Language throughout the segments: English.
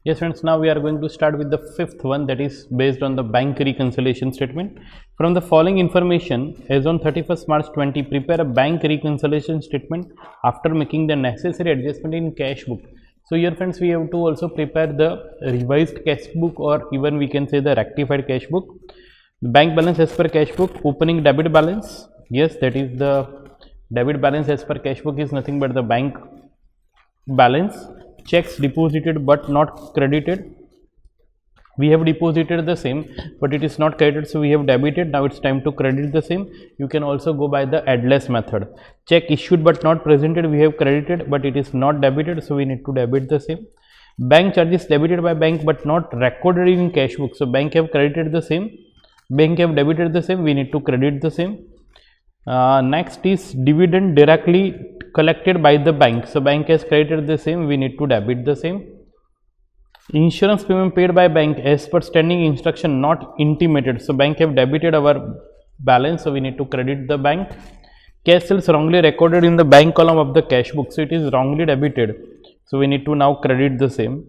Yes friends, now we are going to start with the fifth one, that is based on the bank reconciliation statement. From the following information, as on 31st March 20, prepare a bank reconciliation statement after making the necessary adjustment in cash book. So here friends, we have to also prepare the revised cash book, or even we can say the rectified cash book. Bank balance as per cash book, opening debit balance. Yes, that is the debit balance as per cash book is nothing but the bank balance. Checks deposited but not credited, we have deposited the same but it is not credited, so we have debited. Now it's time to credit the same. You can also go by the addless method. Check issued but not presented, we have credited but it is not debited, so we need to debit the same. Bank charges debited by bank but not recorded in cash book, so bank have credited the same, bank have debited the same, we need to credit the same. Next is dividend directly collected by the bank, so bank has credited the same, we need to debit the same. Insurance payment paid by bank as per standing instruction not intimated, so bank have debited our balance, so we need to credit the bank. Cash sales wrongly recorded in the bank column of the cash book, so it is wrongly debited, so we need to now credit the same.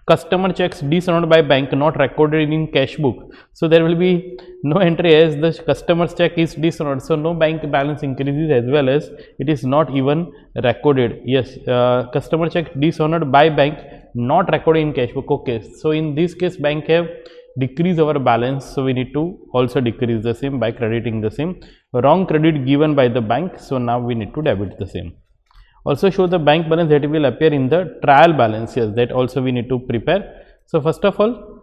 Customer checks dishonored by bank not recorded in cash book, so there will be no entry as the customer's check is dishonored, so no bank balance increases as well as it is not even recorded. Yes, customer check dishonored by bank not recorded in cash book. Okay, so in this case bank have decreased our balance, so we need to also decrease the same by crediting the same. Wrong credit given by the bank, so now we need to debit the same. Also show the bank balance that will appear in the trial balance. Yes, that also we need to prepare. So first of all,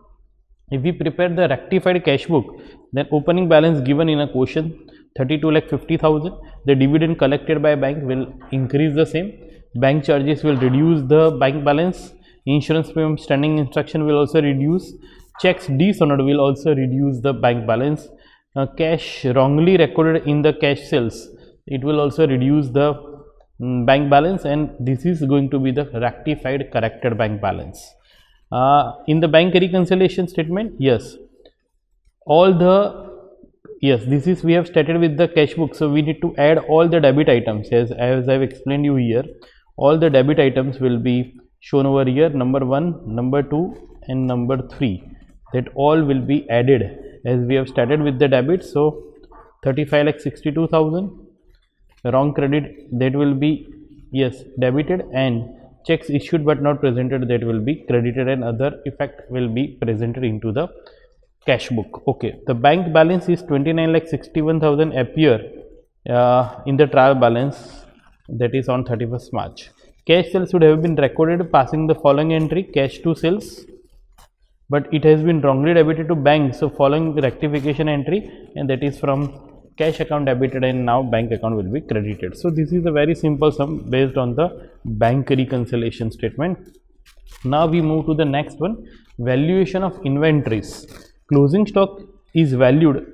if we prepare the rectified cash book, then opening balance given in a quotient 32,50,000, the dividend collected by bank will increase the same, bank charges will reduce the bank balance, insurance payment standing instruction will also reduce, checks dishonored will also reduce the bank balance, cash wrongly recorded in the cash sales, it will also reduce the bank balance, and this is going to be the rectified corrected bank balance. In the bank reconciliation statement, yes, all the, yes, this is we have started with the cash book, so we need to add all the debit items. As I have explained you here, all the debit items will be shown over here, number 1, number 2 and number 3, that all will be added as we have started with the debit. So 35,62,000, wrong credit, that will be, yes, debited, and checks issued but not presented, that will be credited, and other effect will be presented into the cash book. Okay, the bank balance is 29,61,000 appear in the trial balance, that is on 31st March. Cash sales should have been recorded passing the following entry: cash to sales, but it has been wrongly debited to bank, so following rectification entry, and that is from cash account debited and now bank account will be credited. So this is a very simple sum based on the bank reconciliation statement. Now we move to the next one, valuation of inventories. Closing stock is valued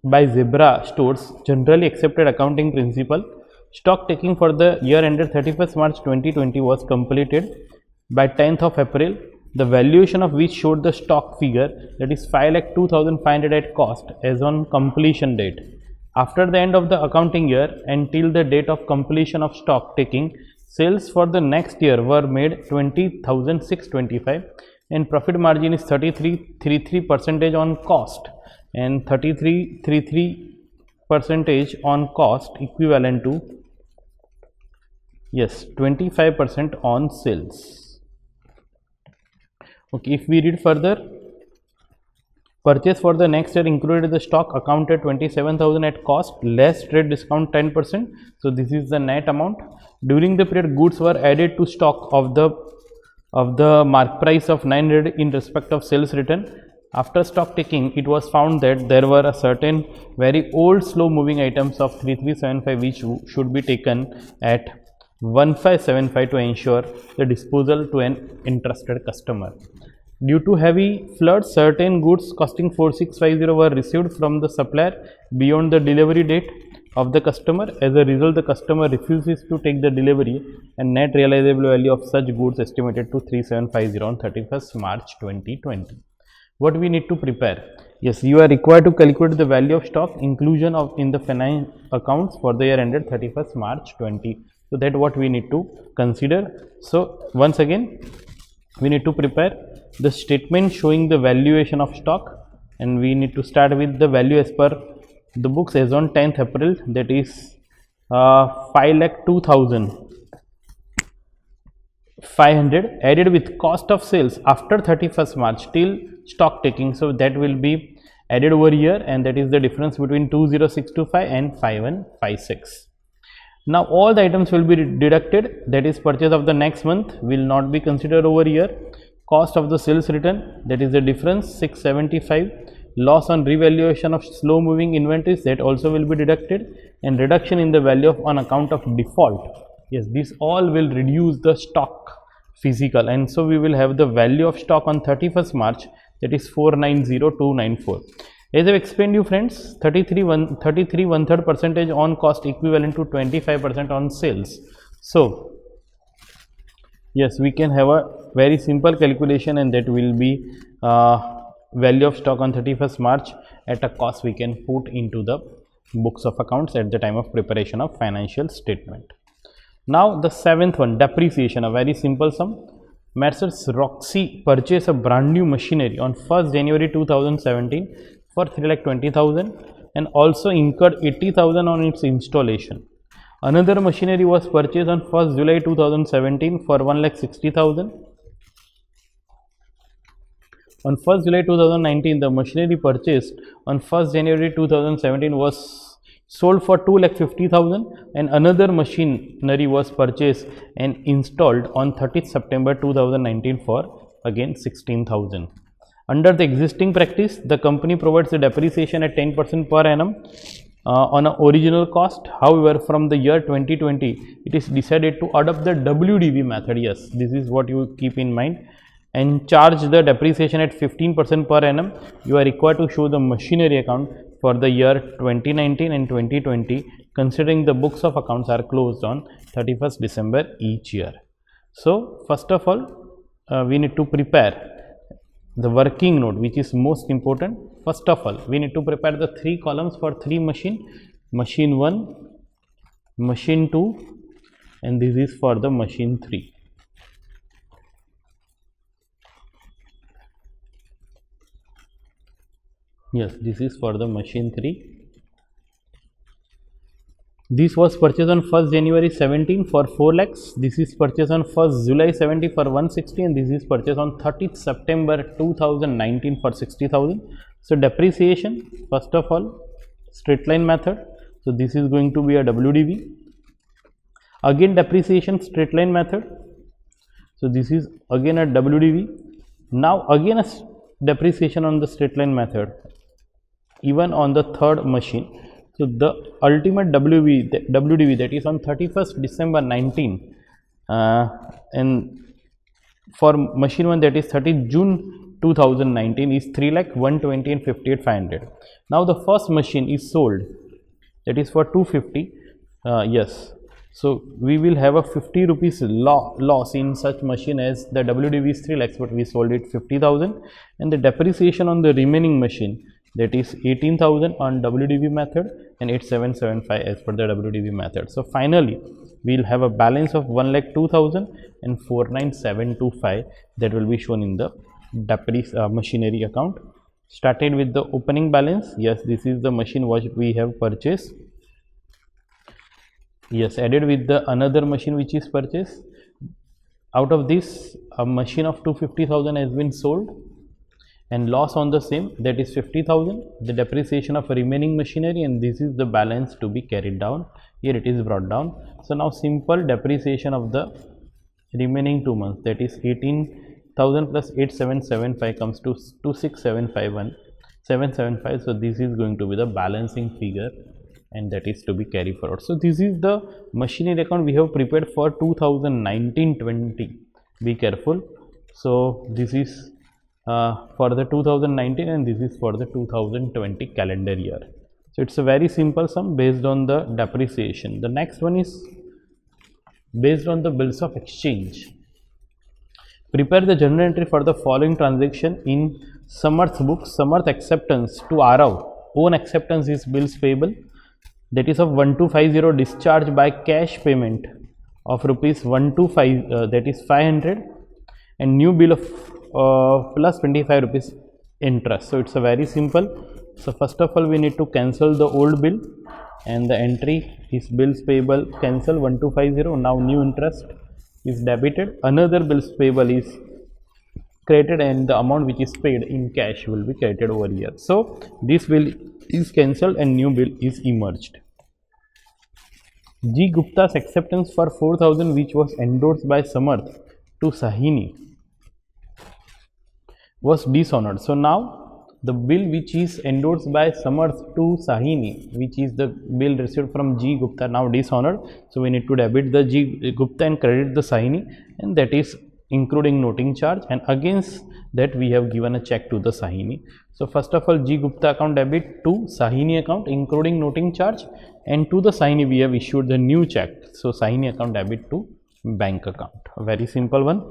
by Zebra Stores generally accepted accounting principle. Stock taking for the year ended 31st March 2020 was completed by 10th of April, the valuation of which showed the stock figure, that is 5,02,500 at cost as on completion date. After the end of the accounting year and till the date of completion of stock taking, sales for the next year were made 20,625 and profit margin is 33.33% on cost and 33.33% on cost, equivalent to, yes, 25% on sales. Okay, if we read further, purchase for the next year included the stock accounted 27,000 at cost less trade discount 10%. So this is the net amount. During the period, goods were added to stock of the mark price of 900 in respect of sales return. After stock taking, it was found that there were a certain very old slow moving items of 3375 which should be taken at 1575 to ensure the disposal to an interested customer. Due to heavy floods, certain goods costing 4650 were received from the supplier beyond the delivery date of the customer. As a result, the customer refuses to take the delivery and net realizable value of such goods estimated to 3750 on 31st March 2020. What we need to prepare? Yes, you are required to calculate the value of stock inclusion of in the finance accounts for the year ended 31st March 20. So that what we need to consider. So once again, we need to prepare the statement showing the valuation of stock, and we need to start with the value as per the books as on 10th April, that is 5,02,500 added with cost of sales after 31st March till stock taking. So that will be added over here, and that is the difference between 20625 and 5156. Now all the items will be deducted, that is purchase of the next month will not be considered over here. Cost of the sales return, that is the difference 675. Loss on revaluation of slow moving inventories, that also will be deducted, and reduction in the value of on account of default. Yes, this all will reduce the stock physical, and so we will have the value of stock on 31st March, that is 490,294. As I have explained you friends, 33 1/3 percentage on cost equivalent to 25% on sales. So yes, we can have a very simple calculation, and that will be value of stock on 31st March at a cost we can put into the books of accounts at the time of preparation of financial statement. Now the seventh one, depreciation, a very simple sum. Messrs Roxy purchased a brand new machinery on 1st January 2017 for 3,20,000 and also incurred 80,000 on its installation. Another machinery was purchased on 1st July 2017 for 1,60,000. On 1st July 2019, the machinery purchased on 1st January 2017 was sold for 2,50,000, and another machinery was purchased and installed on 30th September 2019 for again 16,000. Under the existing practice, the company provides the depreciation at 10% per annum on an original cost. However, from the year 2020, it is decided to adopt the WDV method. Yes, this is what you keep in mind, and charge the depreciation at 15% per annum. You are required to show the machinery account for the year 2019 and 2020, considering the books of accounts are closed on 31st December each year. So first of all, we need to prepare the working note, which is most important. First of all, we need to prepare the 3 columns for 3 machine 1, machine 2, and this is for the machine 3. Yes, this is for the machine 3. This was purchased on 1st January 17 for 4 lakhs. This is purchased on 1st July 70 for 160, and this is purchased on 30th September 2019 for 60,000. So depreciation, first of all, straight line method. So this is going to be a WDV. Again depreciation, straight line method. So this is again a WDV. Now again a depreciation on the straight line method, even on the third machine. So the ultimate WDV, that is on 31st December 19, and for machine 1, that is 30th June 2019, is 3,120,000 and 58,500. Now the first machine is sold, that is for 250. Yes, so we will have a 50 rupees loss in such machine, as the WDV is 3 lakhs, but we sold it 50,000, and the depreciation on the remaining machine, that is 18,000 on WDV method and 8775 as per the WDV method. So finally, we will have a balance of 1,02,000 and 49,725 that will be shown in the machinery account. Started with the opening balance. Yes, this is the machine which we have purchased. Yes, added with the another machine which is purchased. Out of this, a machine of 250,000 has been sold, and loss on the same, that is 50,000, the depreciation of remaining machinery, and this is the balance to be carried down. Here it is brought down. So now simple depreciation of the remaining 2 months, that is 18,000 plus 8775 comes to 26,751,775. So this is going to be the balancing figure, and that is to be carried forward. So this is the machinery account we have prepared for 2019-20. Be careful. So this is for the 2019, and this is for the 2020 calendar year. So it's a very simple sum based on the depreciation. The next one is based on the bills of exchange. Prepare the journal entry for the following transaction in Samarth book. Samarth acceptance to Arav. Own acceptance is bills payable, that is of 1250, discharge by cash payment of rupees 125, that is 500, and new bill of plus 25 rupees interest. So it's a very simple. So first of all we need to cancel the old bill, and the entry is bills payable cancel 1250. Now new interest is debited, another bills payable is credited, and the amount which is paid in cash will be credited over here. So this bill is cancelled and new bill is emerged. G. Gupta's acceptance for 4000 which was endorsed by Samarth to Sahini was dishonored. So now the bill which is endorsed by Samarth to Sahini, which is the bill received from G. Gupta, now dishonored. So we need to debit the G. Gupta and credit the Sahini, and that is including noting charge, and against that we have given a check to the Sahini. So first of all G. Gupta account debit to Sahini account including noting charge, and to the Sahini we have issued the new check. So Sahini account debit to bank account. A very simple one.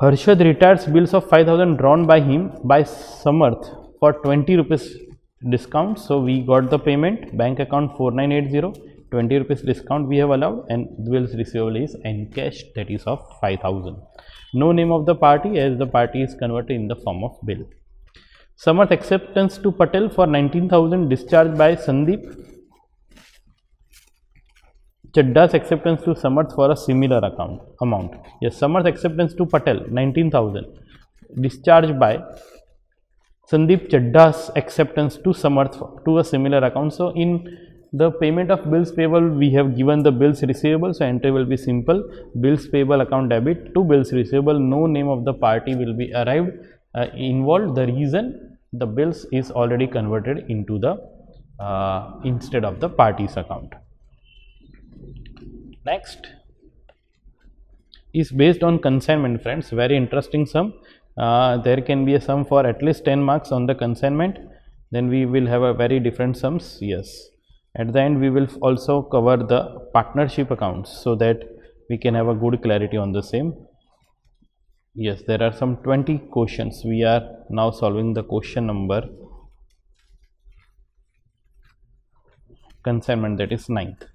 Harshad retires bills of 5000 drawn by him by Samarth for 20 rupees discount. So we got the payment, bank account 4980, 20 rupees discount we have allowed, and bills receivable is encashed, that is of 5000. No name of the party as the party is converted in the form of bill. Samarth acceptance to Patel for 19,000 discharged by Sandeep. Chadda's acceptance to Samarth for a similar amount. Yes, Samarth acceptance to Patel 19,000 discharged by Sandeep. Chadda's acceptance to Samarth to a similar account. So in the payment of bills payable we have given the bills receivable, so entry will be simple, bills payable account debit to bills receivable. No name of the party will be involved. The reason the bills is already converted into the instead of the party's account. Next is based on consignment, friends. Very interesting sum. There can be a sum for at least 10 marks on the consignment. Then we will have a very different sums. Yes. At the end we will also cover the partnership accounts so that we can have a good clarity on the same. Yes, there are some 20 questions. We are now solving the question number consignment, that is 9th.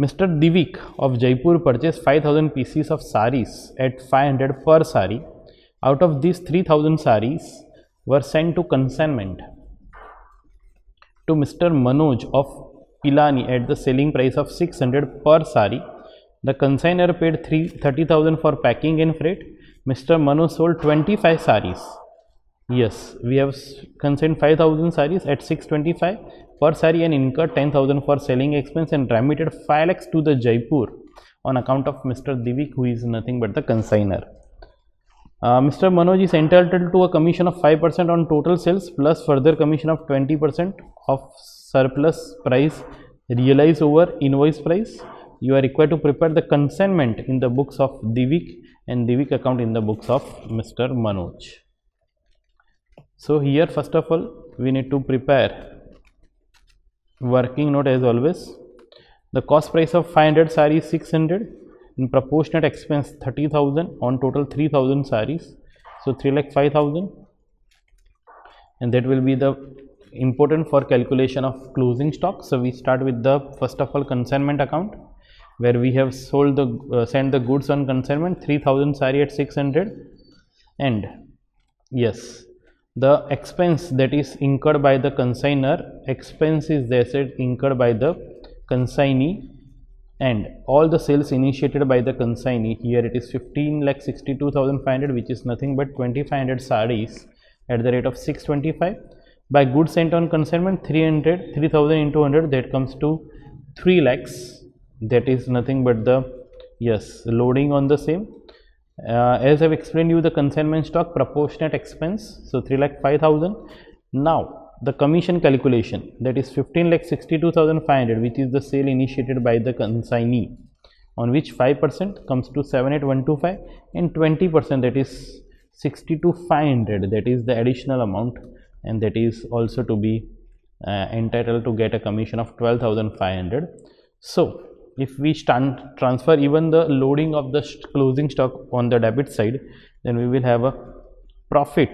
Mr. Divik of Jaipur purchased 5000 pieces of saris at 500 per sari. Out of these 3000 saris were sent to consignment to Mr. Manoj of Pilani at the selling price of 600 per sari. The consignor paid 30,000 for packing and freight. Mr. Manoj sold 25 saris. Yes, we have consigned 5000 saris at 625 per sari and incurred 10,000 for selling expense and remitted 5 lakhs to the Jaipur on account of Mr. Divik, who is nothing but the consignor. Mr. Manoj is entitled to a commission of 5% on total sales plus further commission of 20% of surplus price realized over invoice price. You are required to prepare the consignment in the books of Divik and Divik account in the books of Mr. Manoj. So here first of all we need to prepare working note as always. The cost price of 500 saris 600, in proportionate expense 30,000 on total 3000 saris, so 3,05,000, and that will be the important for calculation of closing stock. So we start with the first of all consignment account, where we have sold the sent the goods on consignment 3000 sari at 600, and yes, the expense that is incurred by the consignor, expense is the asset incurred by the consignee, and all the sales initiated by the consignee. Here it is 15,62,500, which is nothing but 2500 saris at the rate of 625. By goods sent on consignment 3000 into 100, that comes to 3 lakhs. That is nothing but the loading on the same. As I have explained you the consignment stock proportionate expense, so 3,05,000. Now the commission calculation, that is 15,62,500, which is the sale initiated by the consignee, on which 5% comes to 7,8125 and 20%, that is 62,500, that is the additional amount, and that is also to be entitled to get a commission of 12,500. So if we transfer even the loading of the closing stock on the debit side, then we will have a profit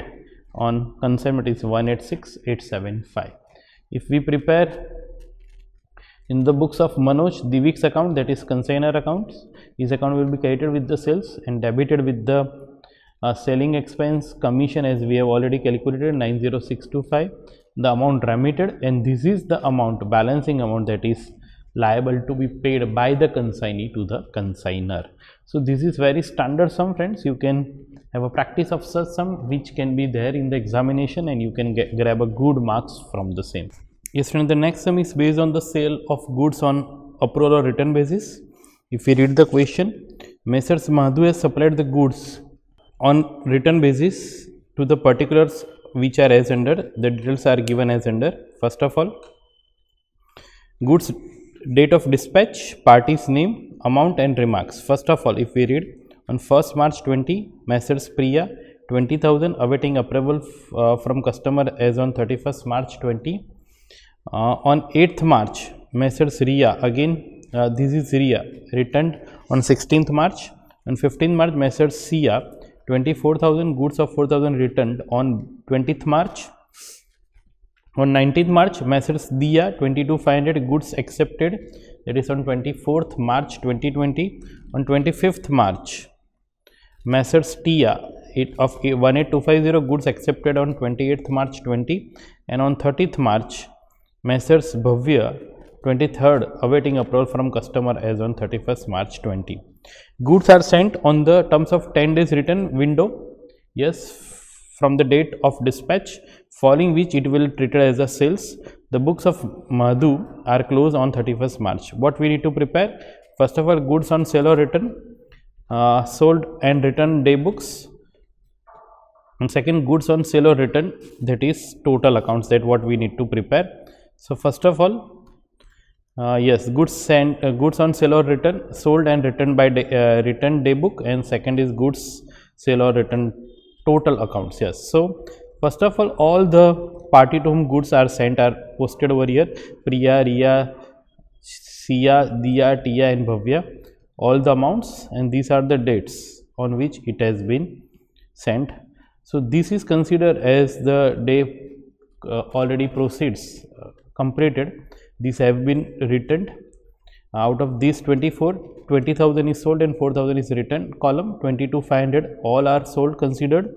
on consignment is 186,875. If we prepare In the books of Manoj, Divik's account, that is consignor accounts, his account will be credited with the sales and debited with the selling expense commission, as we have already calculated 90625, the amount remitted, and this is the amount, balancing amount, that is liable to be paid by the consignee to the consignor. So this is very standard sum, friends. You can have a practice of such sum which can be there in the examination, and you can grab a good marks from the same. Yes, friends, the next sum is based on the sale of goods on approval or return basis. If we read the question, Messrs. Madhu has supplied the goods on return basis to the particulars which are as under. The details are given as under. First of all, goods date of dispatch, party's name, amount and remarks. First of all, if we read, on 1st March 20, Messrs. Priya 20,000 awaiting approval from customer as on 31st March 20. On 8th March, Messrs. Riya, again this is Riya, returned on 16th March. On 15th March, Messrs. Sia 24,000 goods of 4,000 returned on 20th March. On 19th March, Messrs. Diya 22,500 goods accepted, that is on 24th March 2020. On 25th March, Messrs. Tia of 18250 goods accepted on 28th March 20, and on 30th March, Messrs. Bhavya 23rd awaiting approval from customer as on 31st March 20. Goods are sent on the terms of 10 days return window, yes, from the date of dispatch, following which it will treated as a sales. The books of Madhu are closed on 31st March. What we need to prepare? First of all, goods on sale or return, sold and return day books, and second, goods on sale or return, that is total accounts, that what we need to prepare. So first of all, yes, goods on sale or return, sold and returned by return day book, and second is goods sale or return total accounts. Yes, so first of all the party to whom goods are sent are posted over here: Priya, Riya, Sia, Diya, Tia and Bhavya, all the amounts, and these are the dates on which it has been sent. So this is considered as the day already proceeds completed. These have been returned. Out of these 24, 20,000 is sold and 4,000 is returned. Column 22,500 all are sold, considered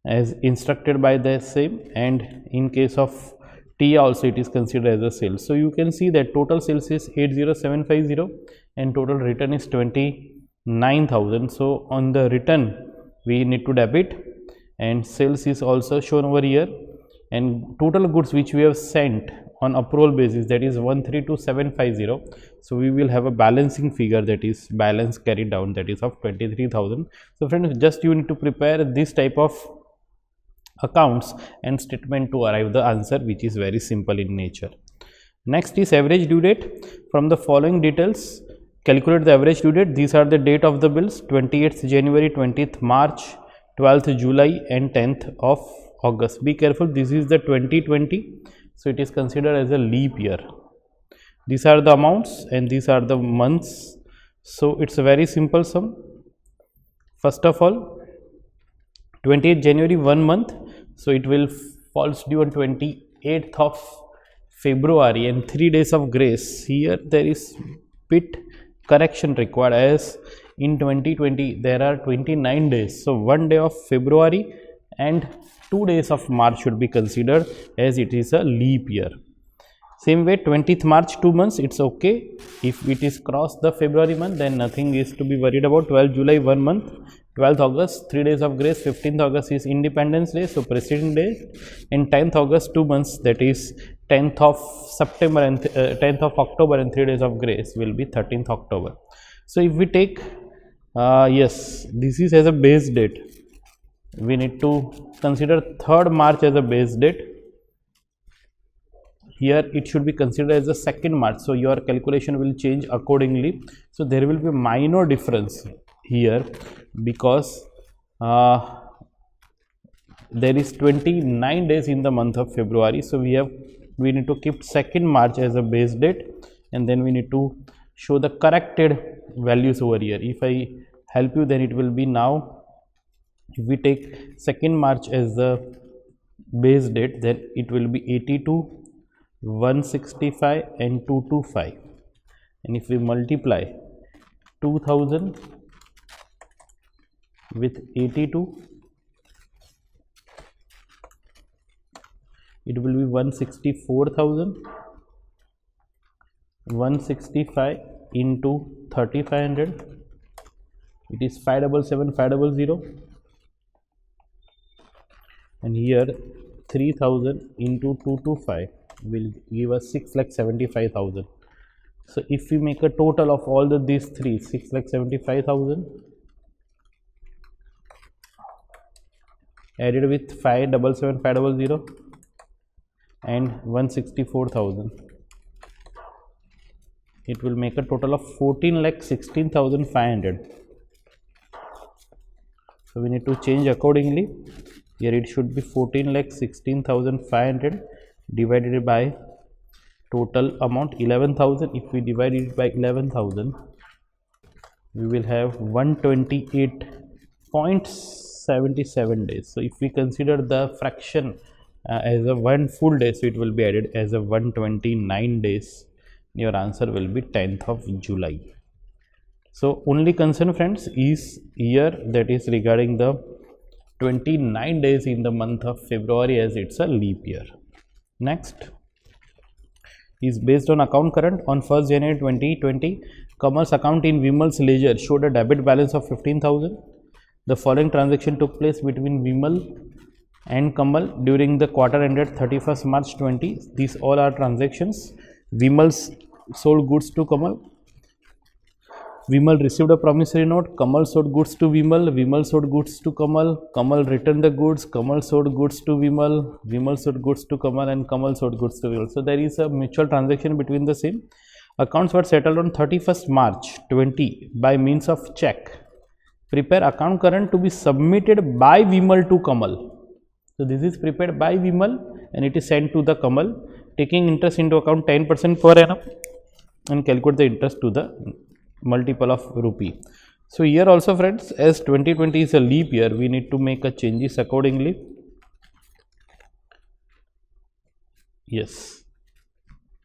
as instructed by the same, and in case of T also it is considered as a sale. So you can see that total sales is 80750 and total return is 29,000. So on the return we need to debit, and sales is also shown over here, and total goods which we have sent on approval basis, that is 132750. So we will have a balancing figure, that is balance carried down, that is of 23,000. So friends, just you need to prepare this type of accounts and statement to arrive the answer, which is very simple in nature. Next is average due date. From the following details, calculate the average due date. These are the date of the bills: 28th January, 20th March, 12th July and 10th of August. Be careful, this is the 2020, so it is considered as a leap year. These are the amounts and these are the months. So it's a very simple sum. First of all, 28th January 1 month, so it will falls due on 28th of February and 3 days of grace. Here there is bit correction required, as in 2020 there are 29 days. So 1 day of February and 2 days of March should be considered, as it is a leap year. Same way, 20th March 2 months, it's okay. If it is crossed the February month, then nothing is to be worried about. 12th July 1 month, 12th August 3 days of grace, 15th August is Independence Day, so preceding day, and 10th August 2 months, that is 10th of September and 10th of October, and 3 days of grace will be 13th October. So if we take yes, this is as a base date, we need to consider 3rd March as a base date. Here it should be considered as a 2nd March, so your calculation will change accordingly. So there will be a minor difference here, because there is 29 days in the month of February. So we need to keep 2nd March as a base date, and then we need to show the corrected values over here. If I help you, then it will be now, if we take 2nd March as the base date, then it will be 82 165 and 225, and if we multiply 2000 with 82, it will be 164,000. 165 into 3500, it is 577,500, and here 3000 into 225 will give us 6,75,000. So if we make a total of all these three, 6,75,000 added with 577,500 and 164,000, it will make a total of 14,16,500. So we need to change accordingly. Here it should be 14,16,500 divided by total amount 11,000. If we divide it by 11,000, we will have 128.77 days. So if we consider the fraction as a 1 full day, so it will be added as a 129 days. Your answer will be 10th of July. So only concern, friends, is here, that is regarding the 29 days in the month of February, as it's a leap year. Next is based on account current. On 1st January 2020, Kamal's account in Vimal's ledger showed a debit balance of 15,000. The following transaction took place between Vimal and Kamal during the quarter ended 31st March 20. These all are transactions. Vimal sold goods to Kamal. Vimal received a promissory note. Kamal sold goods to Vimal. Vimal sold goods to Kamal. Kamal returned the goods. Kamal sold goods to Vimal. Vimal sold goods to Kamal, and Kamal sold goods to Vimal. So there is a mutual transaction between the same. Accounts were settled on 31st March 20 by means of check. Prepare account current to be submitted by Vimal to Kamal. So this is prepared by Vimal and it is sent to the Kamal, taking interest into account 10% per annum, and calculate the interest to the multiple of rupee. So here also, friends, as 2020 is a leap year, we need to make a changes accordingly. Yes,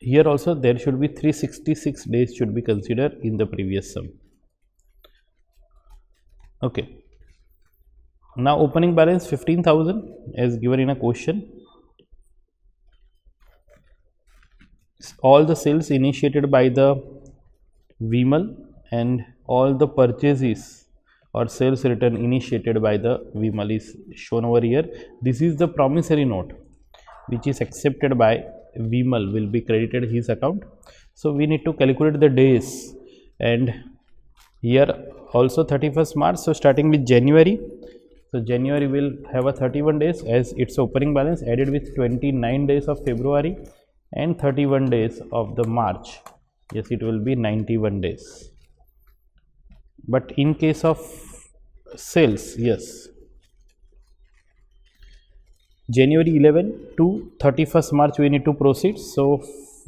here also there should be 366 days should be considered in the previous sum. Okay. Now opening balance 15,000 as given in a question. All the sales initiated by the Vimal and all the purchases or sales return initiated by the Vimal is shown over here. This is the promissory note which is accepted by Vimal, will be credited his account. So we need to calculate the days, and here also 31st March. So starting with January. So January will have a 31 days as its opening balance, added with 29 days of February and 31 days of the March. Yes, it will be 91 days. But in case of sales, yes, January 11 to 31st March we need to proceed. So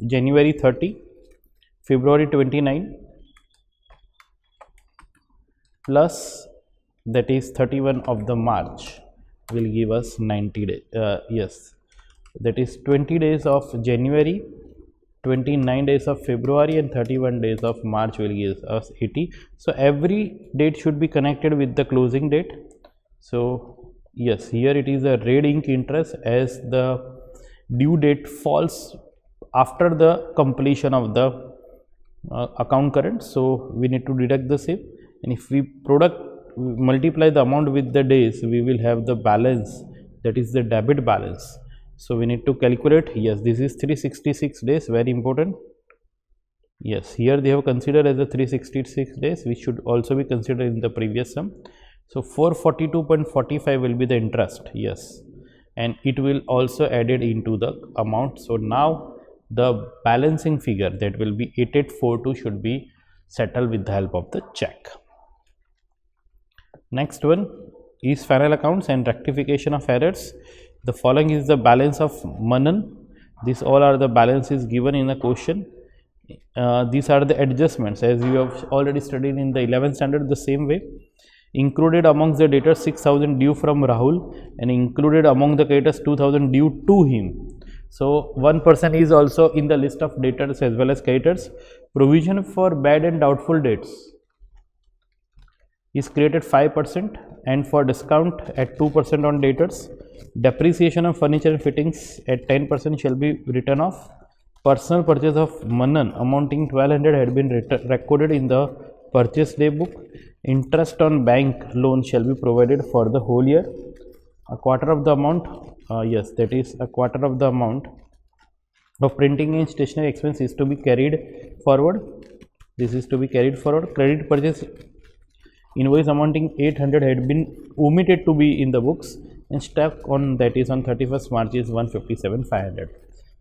January 30, February 29 plus that is 31 of the March will give us 90 days. Yes, that is 20 days of January, 29 days of February and 31 days of March will give us 80. So every date should be connected with the closing date. So yes, here it is a red ink interest as the due date falls after the completion of the account current. So we need to deduct the same, and if we multiply the amount with the days, we will have the balance, that is the debit balance. So we need to calculate. Yes, this is 366 days, very important. Yes, here they have considered as a 366 days, which should also be considered in the previous sum. So 442.45 will be the interest. Yes, and it will also added into the amount. So now the balancing figure, that will be 8842, should be settled with the help of the check. Next one is final accounts and rectification of errors. The following is the balance of Manan. These all are the balances given in the question. These are the adjustments as you have already studied in the 11th standard the same way. Included amongst the debtors 6,000 due from Rahul, and included among the creditors 2,000 due to him. So one person is also in the list of debtors as well as creditors. Provision for bad and doubtful debts is created 5% and for discount at 2% on debtors. Depreciation of furniture and fittings at 10% shall be written off. Personal purchase of Manan amounting 1200 had been recorded in the purchase day book. Interest on bank loan shall be provided for the whole year. A quarter of the amount, yes, that is a quarter of the amount of printing and stationery expense is to be carried forward. This is to be carried forward. Credit purchase invoice amounting 800 had been omitted to be in the books, and stock on that is on 31st March is 157,500.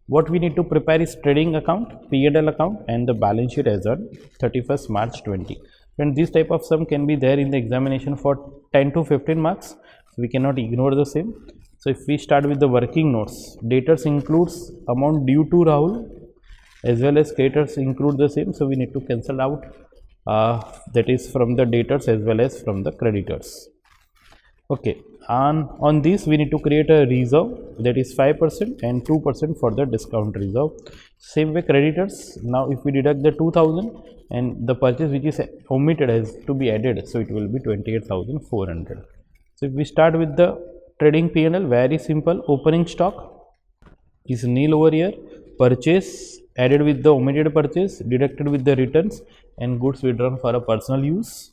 What we need to prepare is trading account, P&L account, and the balance sheet as on 31st March 20. And this type of sum can be there in the examination for 10 to 15 marks. So we cannot ignore the same. So if we start with the working notes, debtors includes amount due to Rahul as well as creditors include the same. So we need to cancel out that is from the debtors as well as from the creditors. Okay, on this we need to create a reserve, that is 5% and 2% for the discount reserve. Same way creditors, now if we deduct the 2000 and the purchase which is omitted has to be added, so it will be 28,400. So if we start with the trading P&L, very simple. Opening stock is nil over here. Purchase added with the omitted purchase, deducted with the returns, and goods withdrawn for a personal use.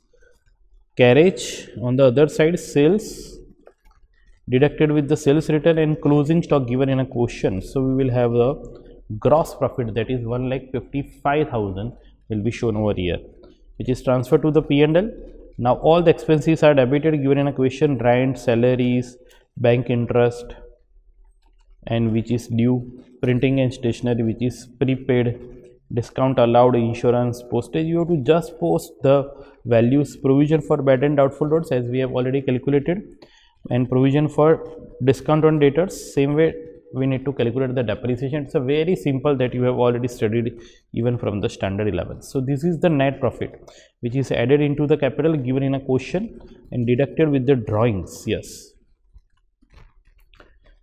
Carriage on the other side, sales deducted with the sales return, and closing stock given in a question. So we will have the gross profit, that is 1,55,000 will be shown over here, which is transferred to the P&L. Now all the expenses are debited given in a question: rent, salaries, bank interest, and which is due, printing and stationery which is prepaid, discount allowed, insurance, postage. You have to just post the values. Provision for bad and doubtful debts as we have already calculated, and provision for discount on debtors, same way we need to calculate the depreciation. It's a very simple that you have already studied even from the standard 11. So this is the net profit which is added into the capital given in a question and deducted with the drawings. Yes,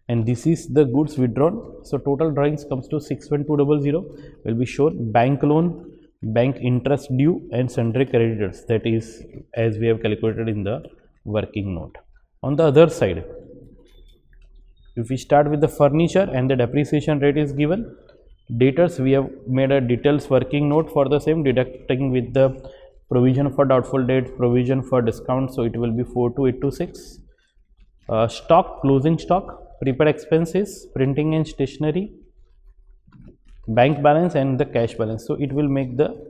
and this is the goods withdrawn. So total drawings comes to 61200 will be shown. Bank loan, bank interest due, and sundry creditors, that is as we have calculated in the working note. On the other side, if we start with the furniture and the depreciation rate is given, debtors we have made a details working note for the same, deducting with the provision for doubtful debt, provision for discount, so it will be 42826. Stock, closing stock, prepaid expenses, printing and stationery, bank balance, and the cash balance. So it will make the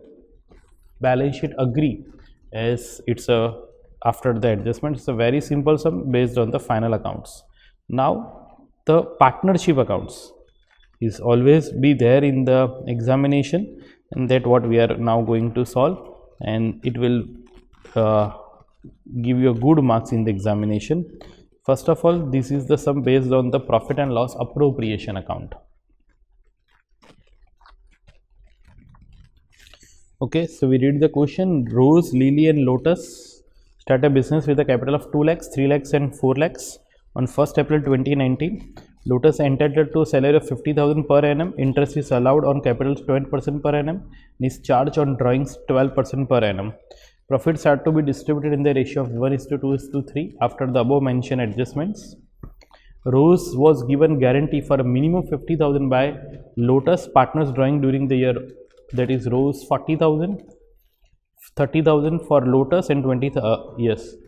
balance sheet agree as it's a after the adjustment. It's a very simple sum based on the final accounts. Now the partnership accounts is always be there in the examination, and that what we are now going to solve, and it will give you a good marks in the examination. First of all, this is the sum based on the profit and loss appropriation account. Okay, so we read the question. Rose, Lily and Lotus start a business with a capital of 2 lakhs, 3 lakhs and 4 lakhs. On 1st April 2019, Lotus entitled to a salary of 50,000 per annum. Interest is allowed on capital 20% per annum and is charged on drawings 12% per annum. Profits are to be distributed in the ratio of 1:2:3 after the above mentioned adjustments. Rose was given guarantee for a minimum 50,000 by Lotus partners drawing during the year, that is Rose 40,000, 30,000 for Lotus and 20,000.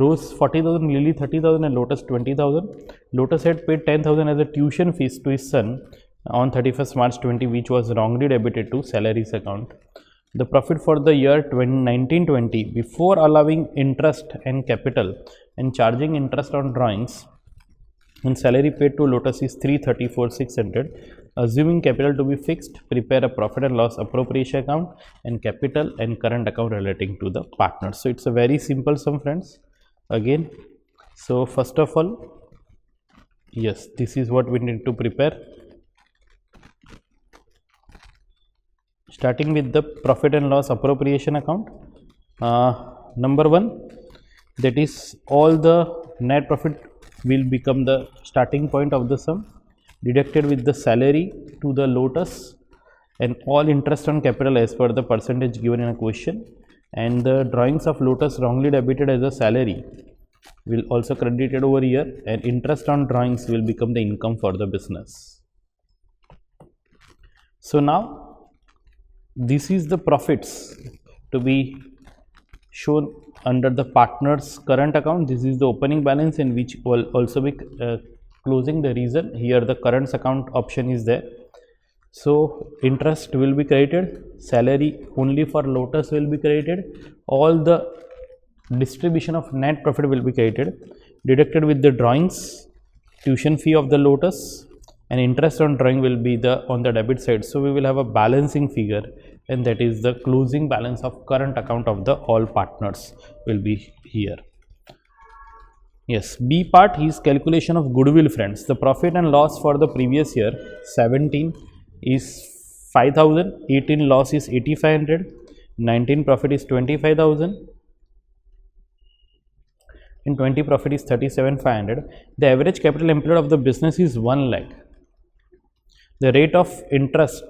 Rose 40,000, Lily 30,000 and Lotus 20,000. Lotus had paid 10,000 as a tuition fees to his son on 31st March 20, which was wrongly debited to salaries account. The profit for the year 1920 before allowing interest and capital and charging interest on drawings and salary paid to Lotus is 334,600. Assuming capital to be fixed, prepare a profit and loss appropriation account and capital and current account relating to the partners. So it's a very simple sum, friends. Again, so first of all, yes, this is what we need to prepare. Starting with the profit and loss appropriation account. Number 1, that is all the net profit will become the starting point of the sum. deducted with the salary to the Lotus and all interest on capital as per the percentage given in a question, and the drawings of Lotus wrongly debited as a salary will also credited over here, and interest on drawings will become the income for the business. So now this is the profits to be shown under the partners current account. This is the opening balance, and which will also be closing. The reason here the current account option is there. So interest will be credited, salary only for Lotus will be credited, all the distribution of net profit will be credited, deducted with the drawings, tuition fee of the Lotus, and interest on drawing will be on the debit side. So we will have a balancing figure, and that is the closing balance of current account of the all partners will be here. Yes, B part is calculation of goodwill, friends. The profit and loss for the previous year 17 is 5,000, 18 loss is 8,500, 19 profit is 25,000, and 20 profit is 37,500. The average capital employed of the business is 1 lakh. The rate of interest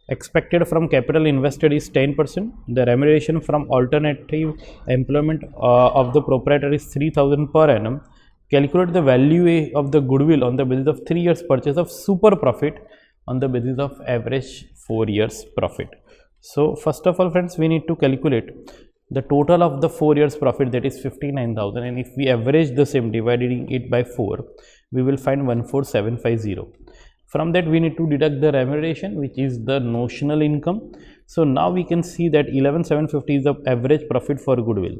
expected from capital invested is 10%. The remuneration from alternative employment of the proprietor is 3,000 per annum. Calculate the value of the goodwill on the basis of 3 years purchase of super profit on the basis of average 4 years profit. So first of all, friends, we need to calculate the total of the 4 years profit, that is 59,000, and if we average the same dividing it by 4, we will find 14750. From that we need to deduct the remuneration, which is the notional income. So now we can see that 11,750 is the average profit for goodwill.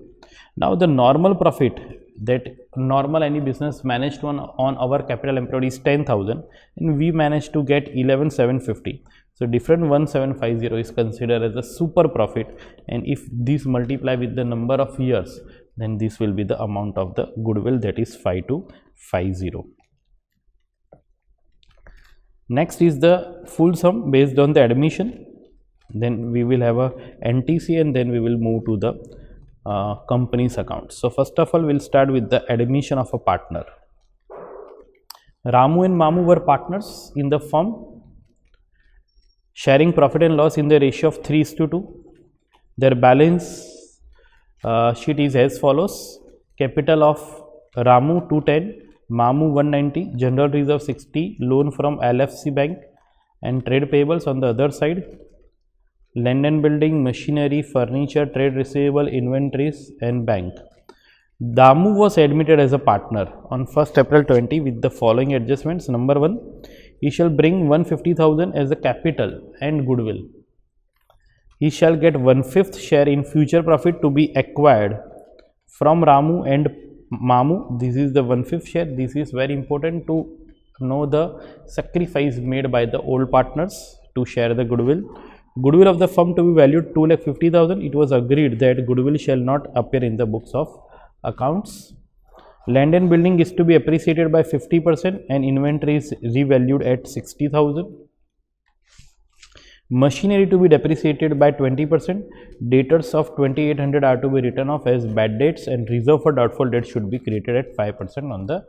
Now the normal profit that normal any business managed on our capital employed is 10,000, and we managed to get 11,750. So different 1750 is considered as a super profit, and if this multiply with the number of years, then this will be the amount of the goodwill, that is 5250. Next is the full sum based on the admission. Then we will have a NTC, and then we will move to the company's account. So first of all, we'll start with the admission of a partner. Ramu and Mamu were partners in the firm, sharing profit and loss in the ratio of 3:2. Their balance sheet is as follows: capital of Ramu 210, Mamu 190, general reserve 60, loan from LFC bank, and trade payables on the other side, land and building, machinery, furniture, trade receivable, inventories, and bank. Damu was admitted as a partner on 1st April 20 with the following adjustments. Number 1, he shall bring 150,000 as a capital and goodwill. He shall get 1/5 share in future profit to be acquired from Ramu and Mamu. This is the 1/5 share. This is very important to know the sacrifice made by the old partners to share the goodwill. Goodwill of the firm to be valued 2,50,000. It was agreed that goodwill shall not appear in the books of accounts. Land and building is to be appreciated by 50%, and inventory is revalued at 60,000. Machinery to be depreciated by 20%. Debtors of 2,800 are to be written off as bad debts, and reserve for doubtful debts should be created at 5% on the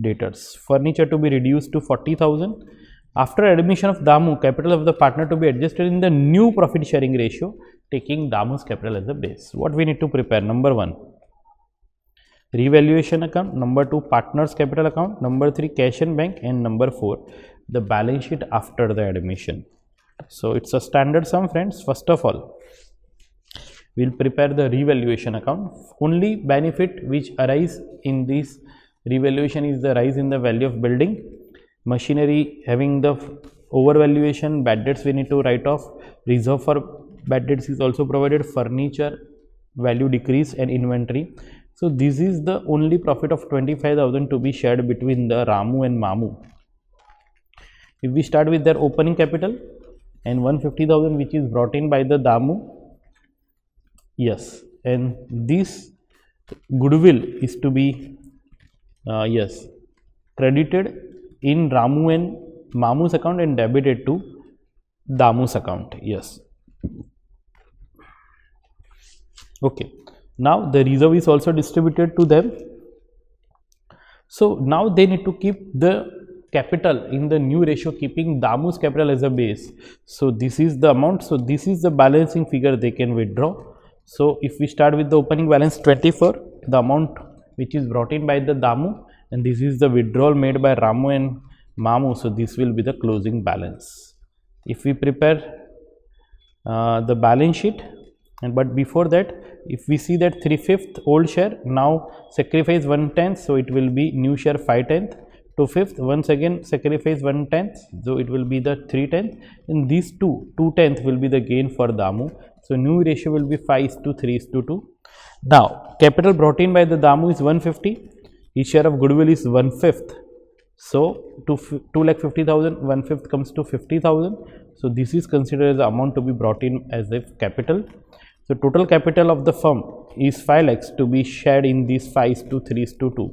debtors. Furniture to be reduced to 40,000. After admission of Damu, capital of the partner to be adjusted in the new profit sharing ratio, taking Damu's capital as a base. What we need to prepare? Number 1, revaluation account. Number 2, partners capital account. Number 3, cash and bank. And number 4, the balance sheet after the admission. So it's a standard sum, friends. First of all, we'll prepare the revaluation account. Only benefit which arise in this revaluation is the rise in the value of building. Machinery having the overvaluation, bad debts we need to write off, reserve for bad debts is also provided, furniture value decrease, and inventory. So this is the only profit of 25,000 to be shared between the Ramu and Mamu. If we start with their opening capital and 150,000 which is brought in by the Damu, yes, and this goodwill is to be yes, credited in Ramu and Mamu's account and debited to Damu's account. Yes. Okay. Now the reserve is also distributed to them. So now they need to keep the capital in the new ratio keeping Damu's capital as a base. So this is the amount. So this is the balancing figure they can withdraw. So if we start with the opening balance 24, the amount which is brought in by the Damu, and this is the withdrawal made by Ramu and Mamu. So this will be the closing balance. If we prepare the balance sheet, and but before that, if we see that 3/5 old share now sacrifice 1/10, so it will be new share 5/10. 2/5 once again sacrifice 1/10, so it will be the 3/10. In these 2/10 will be the gain for Damu. So new ratio will be 5:3:2. Now capital brought in by the Damu is 150. His share of goodwill is 1/5. So 2,50,000, 1/5 comes to 50,000. So this is considered as the amount to be brought in as a capital. So total capital of the firm is 5 lakhs to be shared in these 5:3:2,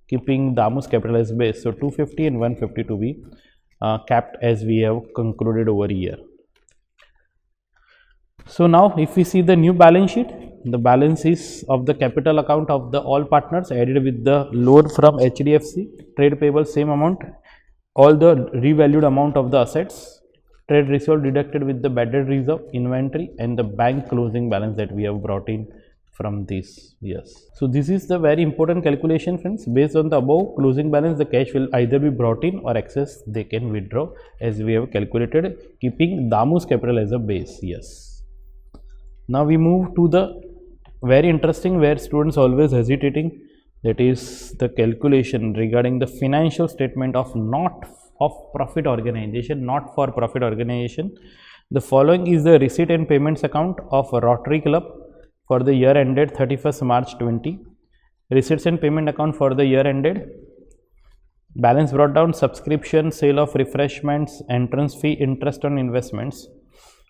keeping Damu's capital as base. So 250 and 150 to be capped as we have concluded over here. So now if we see the new balance sheet, the balance is of the capital account of the all partners added with the loan from HDFC, trade payable same amount, all the revalued amount of the assets, trade receivable deducted with the bad debt reserve, inventory, and the bank closing balance that we have brought in from this. Yes, so this is the very important calculation, friends. Based on the above closing balance, the cash will either be brought in or excess they can withdraw as we have calculated, keeping Damu's capital as a base. Yes, now we move to the very interesting, where students always hesitating, that is the calculation regarding the financial statement of not of profit organization, not for profit organization. The following is the receipt and payments account of Rotary Club for the year ended 31st March 20. Receipts and payment account for the year ended. Balance brought down: subscription, sale of refreshments, entrance fee, interest on investments.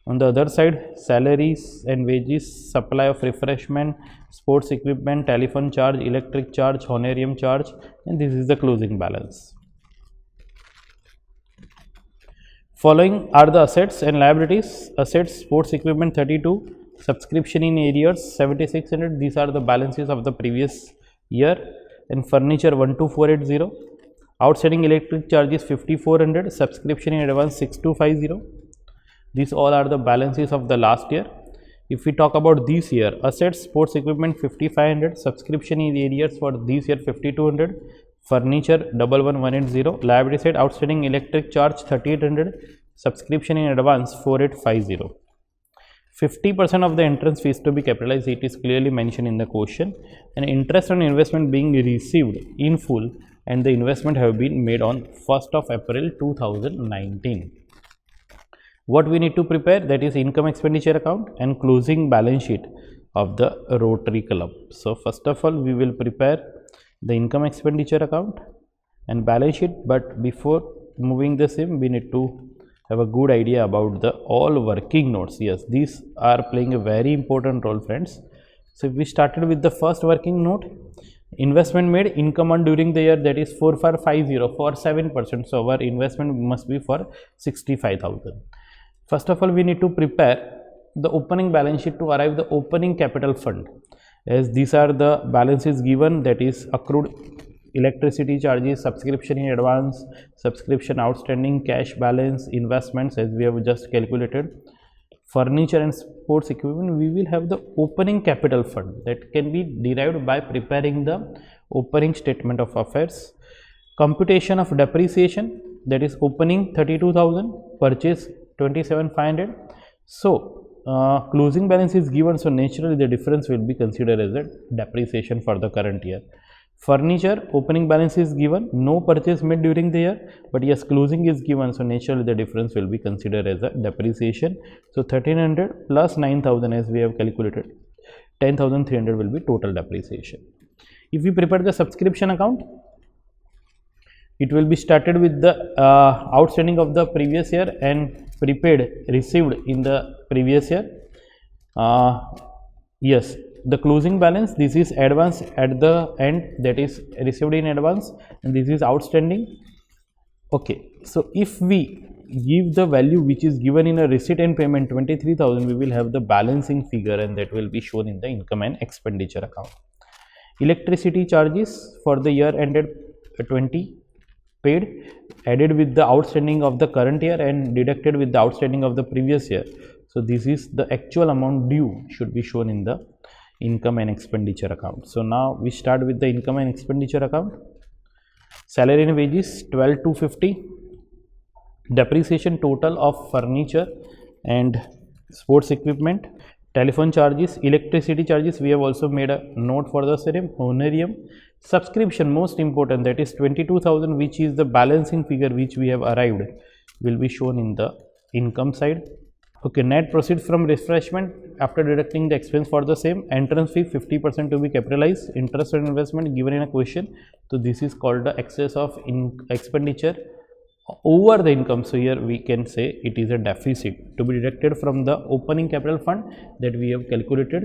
On the other side, salaries and wages, supply of refreshment, sports equipment, telephone charge, electric charge, honorarium charge, and this is the closing balance. Following are the assets and liabilities. Assets: sports equipment 32, subscription in arrears 7,600. These are the balances of the previous year. And furniture 12480. Outstanding electric charges 5,400. Subscription in advance 6,250. These all are the balances of the last year. If we talk about this year, assets: sports equipment 5,500, subscription in arrears for this year 5,200, furniture 11,180, liability side: outstanding electric charge 3,800, subscription in advance 4,850. 50% of the entrance fees to be capitalized, it is clearly mentioned in the question, and interest on investment being received in full, and the investment have been made on 1st of April 2019. What we need to prepare, that is income expenditure account and closing balance sheet of the Rotary Club. So first of all, we will prepare the income expenditure account and balance sheet, but before moving the same, we need to have a good idea about the all working notes. Yes, these are playing a very important role, friends. So if we started with the first working note, investment made, income earned during the year, that is 4,450 for 7%. So our investment must be for 65,000. First of all, we need to prepare the opening balance sheet to arrive the opening capital fund, as these are the balances given, that is accrued electricity charges, subscription in advance, subscription outstanding, cash balance, investments as we have just calculated, furniture and sports equipment. We will have the opening capital fund that can be derived by preparing the opening statement of affairs. Computation of depreciation, that is opening 32,000, purchase 27,500. So closing balance is given, so naturally the difference will be considered as a depreciation for the current year. Furniture, opening balance is given, no purchase made during the year, but yes, closing is given, so naturally the difference will be considered as a depreciation. So 1,300 plus 9,000 as we have calculated, 10,300 will be total depreciation. If we prepare the subscription account, it will be started with the outstanding of the previous year and prepaid received in the previous year. Yes, the closing balance, this is advance at the end, that is received in advance, and this is outstanding. Okay, so if we give the value which is given in a receipt and payment 23,000, we will have the balancing figure, and that will be shown in the income and expenditure account. Electricity charges for the year ended 20 paid, added with the outstanding of the current year and deducted with the outstanding of the previous year. So this is the actual amount due should be shown in the income and expenditure account. So now we start with the income and expenditure account. Salary and wages 12,250. Depreciation total of furniture and sports equipment. Telephone charges, electricity charges, we have also made a note for the same. Honorarium, subscription, most important, that is 22,000, which is the balancing figure which we have arrived, will be shown in the income side. Okay, net proceeds from refreshment after deducting the expense for the same. Entrance fee 50% to be capitalized. Interest on investment given in a question. So this is called the excess of expenditure over the income. So here we can say it is a deficit to be deducted from the opening capital fund that we have calculated.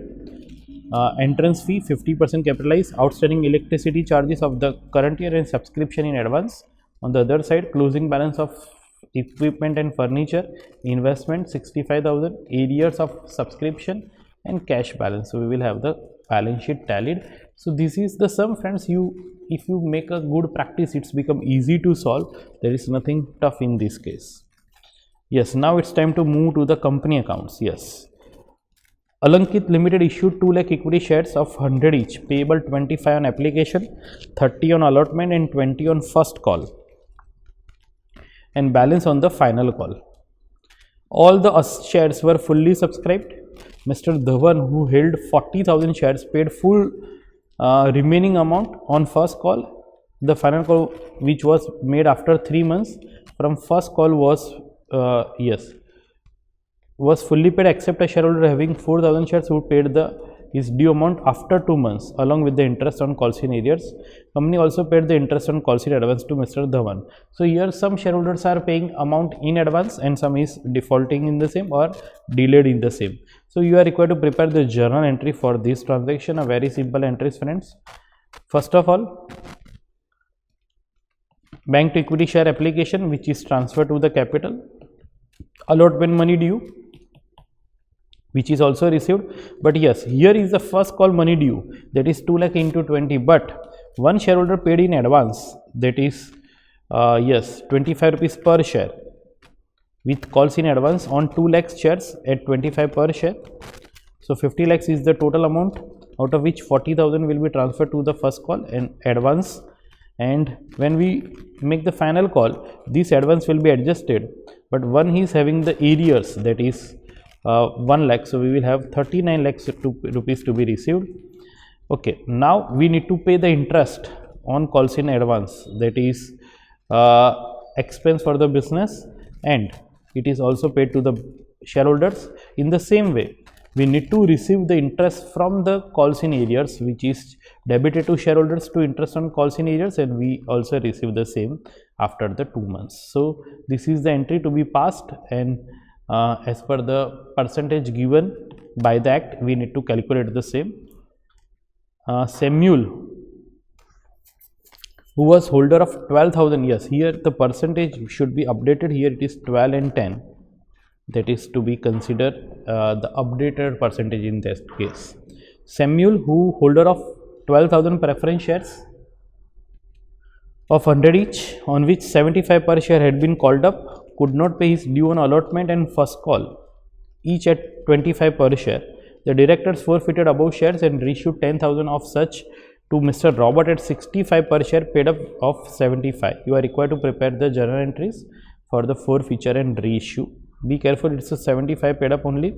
Entrance fee 50% capitalized. Outstanding electricity charges of the current year and subscription in advance. On the other side, closing balance of equipment and furniture, investment 65,000, arrears of subscription and cash balance. So we will have the balance sheet tallied. So this is the sum, friends. If you make a good practice, it's become easy to solve. There is nothing tough in this case. Yes, now it's time to move to the company accounts. Yes, Alankit Limited issued 2 lakh equity shares of 100 each, payable 25 on application, 30 on allotment and 20 on first call, and balance on the final call. All the shares were fully subscribed. Mr. Dhawan, who held 40,000 shares, paid full remaining amount on first call. The final call, which was made after 3 months from first call, was fully paid except a shareholder having 4,000 shares who paid his due amount after 2 months along with the interest on calls in arrears. Company also paid the interest on calls in advance to Mr. Dhawan. So here some shareholders are paying amount in advance and some is defaulting in the same or delayed in the same. So you are required to prepare the journal entry for this transaction. A very simple entries, friends. First of all, bank to equity share application, which is transferred to the capital. Allotment money due, which is also received. But yes, here is the first call money due, that is 2 lakh into 20, but one shareholder paid in advance, that is 25 rupees per share with calls in advance on 2 lakh shares at 25 per share. So 50 lakhs is the total amount, out of which 40,000 will be transferred to the first call and advance. And when we make the final call, this advance will be adjusted, but one is having the arrears, that is 1 lakh, so we will have 39 lakhs rupees to be received. Okay, now we need to pay the interest on calls in advance, that is expense for the business, and it is also paid to the shareholders. In the same way, we need to receive the interest from the calls in arrears, which is debited to shareholders to interest on calls in arrears, and we also receive the same after the 2 months. So this is the entry to be passed, and as per the percentage given by the act, we need to calculate the same. Samuel, who was holder of 12,000, yes, here the percentage should be updated. Here it is 12 and 10, that is to be considered the updated percentage in this case. Samuel, who holder of 12,000 preference shares of 100 each, on which 75 per share had been called up, could not pay his due on allotment and first call, each at 25 per share. The directors forfeited above shares and reissued 10,000 of such to Mr. Robert at 65 per share, paid up of 75. You are required to prepare the journal entries for the forfeiture and reissue. Be careful, it's a 75 paid up only,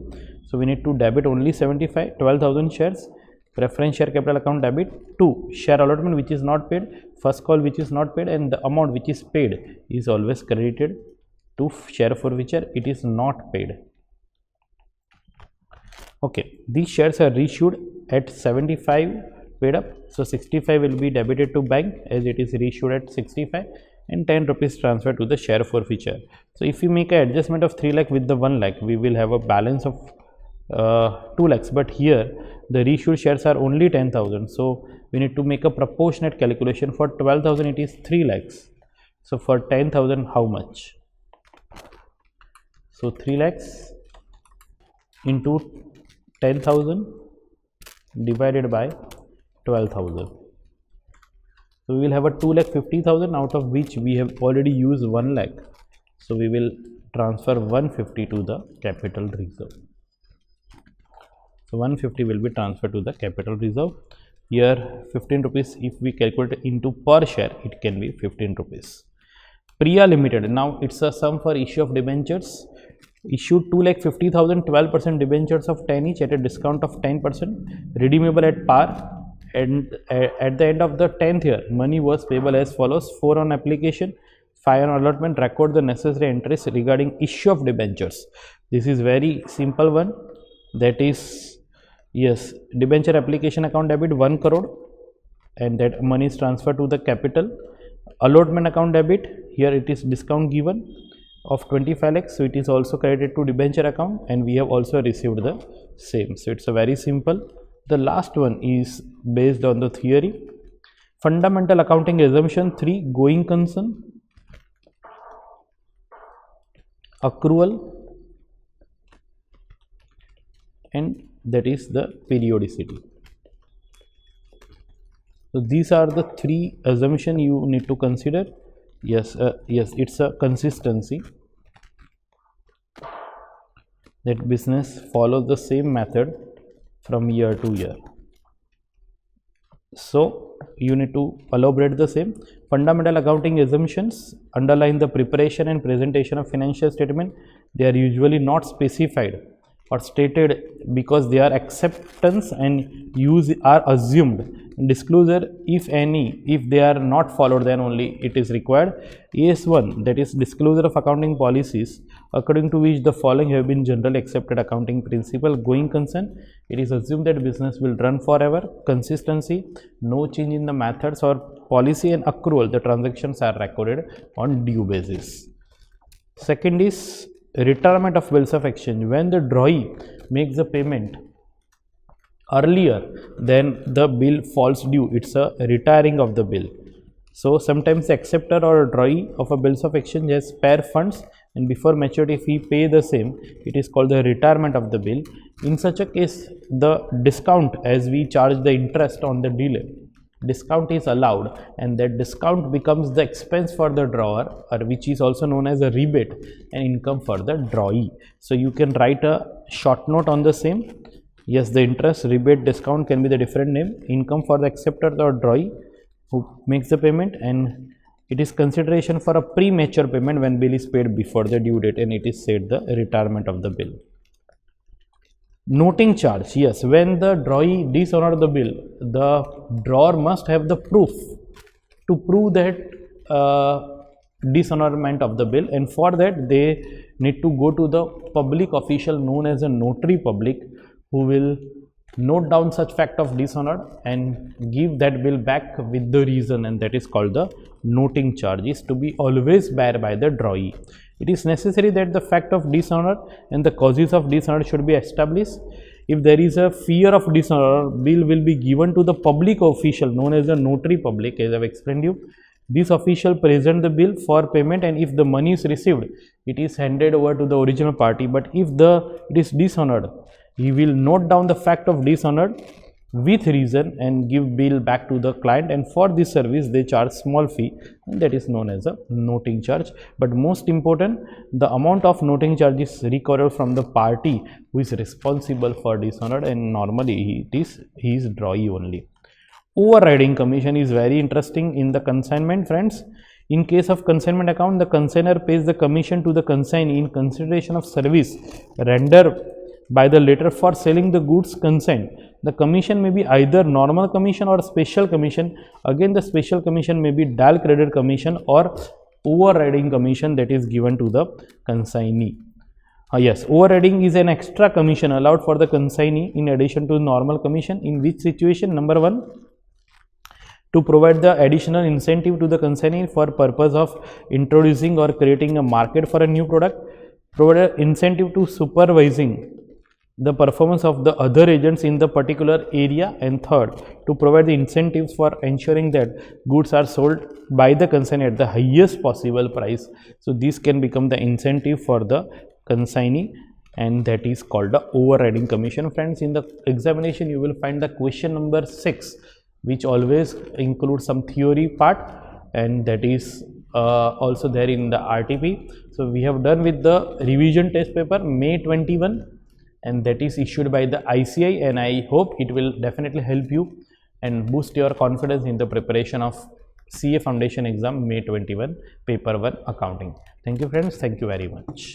so we need to debit only 75. 12,000 shares, preference share capital account debit. 2, share allotment which is not paid, first call which is not paid, and the amount which is paid is always credited to share forfeiture. It is not paid. Okay, these shares are reissued at 75 paid up, so 65 will be debited to bank as it is reissued at 65, and 10 rupees transferred to the share forfeiture. So if we make an adjustment of 3 lakh with the 1 lakh, we will have a balance of 2 lakhs, but here the reissued shares are only 10,000, so we need to make a proportionate calculation. For 12,000 it is 3 lakhs, so for 10,000 how much? So 3 lakhs into 10,000 divided by 12,000. So we will have a 2,50,000, out of which we have already used 1 lakh. So we will transfer 150 to the capital reserve. So 150 will be transferred to the capital reserve. Here 15 rupees, if we calculate into per share, it can be 15 rupees. Priya Limited, now it's a sum for issue of debentures. Issued 2,50,000, 12% debentures of 10 each at a discount of 10%, redeemable at par. And at the end of the 10th year, money was payable as follows: 4 on application, 5 on allotment. Record the necessary entries regarding issue of debentures. This is very simple one, that is, yes, debenture application account debit 1 crore, and that money is transferred to the capital. Allotment account debit, here it is discount given of 25 lakhs, so it is also credited to debenture account, and we have also received the same. So it's a very simple. The last one is based on the theory. Fundamental accounting assumption 3, going concern, accrual, and that is the periodicity. So these are the 3 assumptions you need to consider. Yes, it's a consistency, that business follows the same method from year to year. So you need to elaborate the same. Fundamental accounting assumptions underline the preparation and presentation of financial statement. They are usually not specified or stated because their acceptance and use are assumed. Disclosure, if any, if they are not followed, then only it is required. AS1, that is disclosure of accounting policies according to which the following have been generally accepted accounting principle. Going concern, it is assumed that business will run forever. Consistency, no change in the methods or policy. And accrual, the transactions are recorded on due basis. Second is retirement of bills of exchange. When the drawee makes the payment earlier than the bill falls due, it's a retiring of the bill. So sometimes the acceptor or drawee of a bills of exchange has spare funds, and before maturity if he pay the same, it is called the retirement of the bill. In such a case, the discount, as we charge the interest on the delay, discount is allowed, and that discount becomes the expense for the drawer, or which is also known as a rebate and income for the drawee. So you can write a short note on the same. Yes, the interest, rebate, discount can be the different name. Income for the acceptor or drawee who makes the payment, and it is consideration for a premature payment when bill is paid before the due date, and it is said the retirement of the bill. Noting charge, yes, when the drawee dishonor the bill, the drawer must have the proof to prove that dishonorment of the bill, and for that they need to go to the public official known as a notary public, who will note down such fact of dishonor and give that bill back with the reason, and that is called the noting charge, is to be always bear by the drawee. It is necessary that the fact of dishonor and the causes of dishonor should be established. If there is a fear of dishonor, bill will be given to the public official known as a notary public, as I have explained you. This official present the bill for payment, and if the money is received, it is handed over to the original party. But if it is dishonored, he will note down the fact of dishonored with reason and give bill back to the client, and for this service they charge small fee, and that is known as a noting charge. But most important, the amount of noting charge is recovered from the party who is responsible for dishonored, and normally he is drawee only. Overriding commission is very interesting in the consignment, friends. In case of consignment account, the consignor pays the commission to the consignee in consideration of service rendered by the latter for selling the goods consigned. The commission may be either normal commission or special commission. Again, the special commission may be dial credit commission or overriding commission that is given to the consignee. Yes, overriding is an extra commission allowed for the consignee in addition to normal commission. In which situation? Number 1, to provide the additional incentive to the consignee for purpose of introducing or creating a market for a new product. Provide an incentive to supervising the performance of the other agents in the particular area. And third, to provide the incentives for ensuring that goods are sold by the consignee at the highest possible price. So this can become the incentive for the consignee, and that is called the overriding commission. Friends, in the examination you will find the question number 6 which always includes some theory part, and that is also there in the RTP. So we have done with the revision test paper May 21, and that is issued by the ICI, and I hope it will definitely help you and boost your confidence in the preparation of CA Foundation exam May 21 paper 1 accounting. Thank you friends, thank you very much.